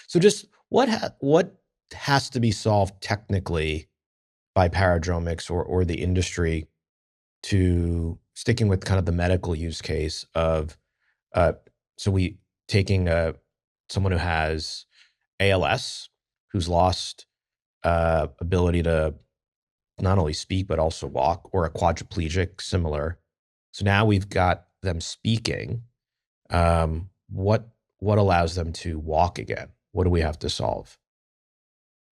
So just what has to be solved technically by Paradromics or the industry to sticking with kind of the medical use case of uh, so we taking someone who has ALS, who's lost ability to not only speak but also walk, or a quadriplegic similar. So now we've got them speaking. What allows them to walk again? What do we have to solve?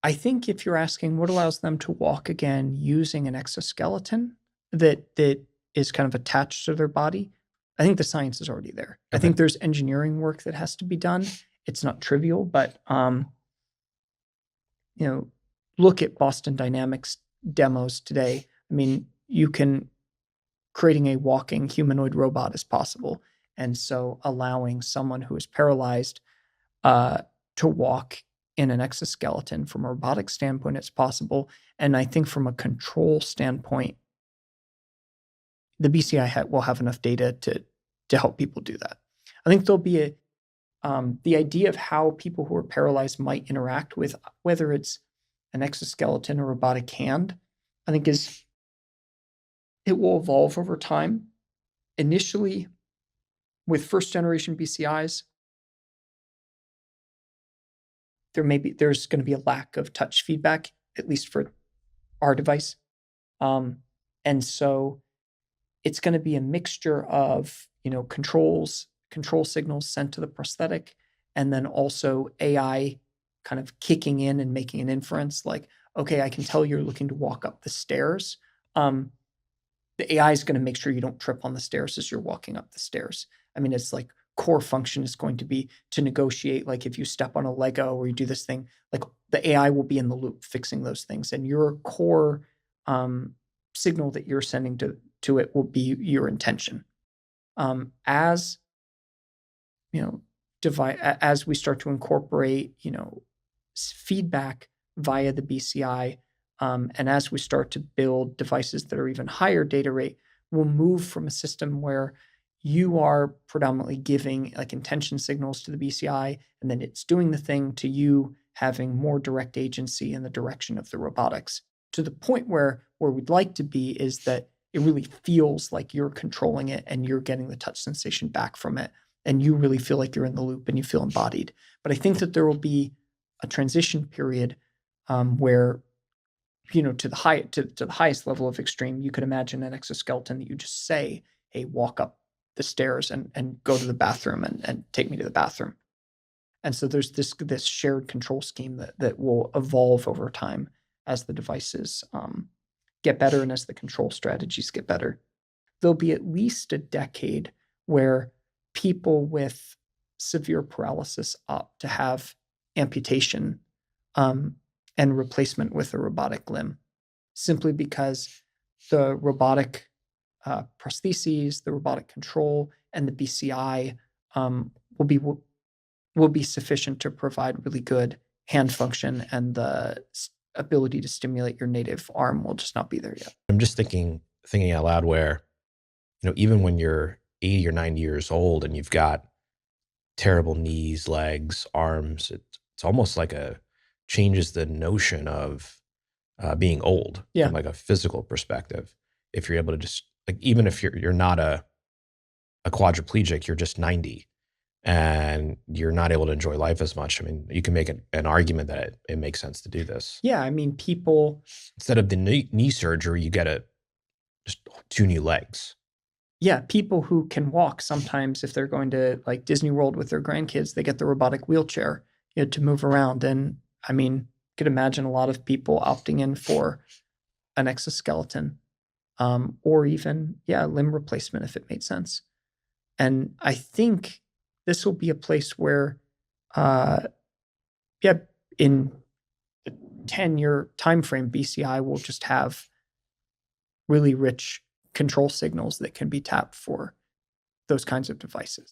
I think if you're asking what allows them to walk again using an exoskeleton that is kind of attached to their body, I think the science is already there. I Okay. think there's engineering work that has to be done. It's not trivial, but you know, look at Boston Dynamics demos today. I mean, you can creating a walking humanoid robot is possible, and so allowing someone who is paralyzed to walk in an exoskeleton from a robotic standpoint, it's possible. And I think from a control standpoint, the BCI will have enough data to help people do that. I think there'll be the idea of how people who are paralyzed might interact with whether it's an exoskeleton or robotic hand. I think it will evolve over time. Initially, with first generation BCIs, there's going to be a lack of touch feedback, at least for our device, and so it's going to be a mixture of control signals sent to the prosthetic, and then also AI kind of kicking in and making an inference like, okay, I can tell you're looking to walk up the stairs. The AI is going to make sure you don't trip on the stairs as you're walking up the stairs. I mean, it's like core function is going to be to negotiate. Like if you step on a Lego or you do this thing, like the AI will be in the loop fixing those things, and your core signal that you're sending to it will be your intention. As as we start to incorporate feedback via the BCI, and as we start to build devices that are even higher data rate, we'll move from a system where you are predominantly giving like intention signals to the BCI, and then it's doing the thing, to you having more direct agency in the direction of the robotics, to the point where we'd like to be is that it really feels like you're controlling it and you're getting the touch sensation back from it, and you really feel like you're in the loop and you feel embodied. But I think that there will be a transition period where to the highest level of extreme, you could imagine an exoskeleton that you just say, hey, walk up the stairs and go to the bathroom and take me to the bathroom. And so there's this shared control scheme that will evolve over time as the devices get better and as the control strategies get better. There'll be at least a decade where people with severe paralysis opt to have amputation and replacement with a robotic limb, simply because the robotic prostheses, the robotic control, and the BCI will be sufficient to provide really good hand function, and the ability to stimulate your native arm will just not be there yet. I'm just thinking out loud where, even when you're 80 or 90 years old and you've got terrible knees, legs, arms, it's almost like changes the notion of being old Yeah. from like a physical perspective. If you're able to just like, even if you're not a quadriplegic, you're just 90 and you're not able to enjoy life as much. I mean, you can make an argument that it makes sense to do this. Yeah, I mean, people, Instead of the knee surgery, you get just 2 new legs. yeah, people who can walk, sometimes if they're going to like Disney World with their grandkids, they get the robotic wheelchair to move around. And I mean, could imagine a lot of people opting in for an exoskeleton, or even, limb replacement if it made sense. And I think this will be a place where, in the 10-year time frame, BCI will just have really rich control signals that can be tapped for those kinds of devices.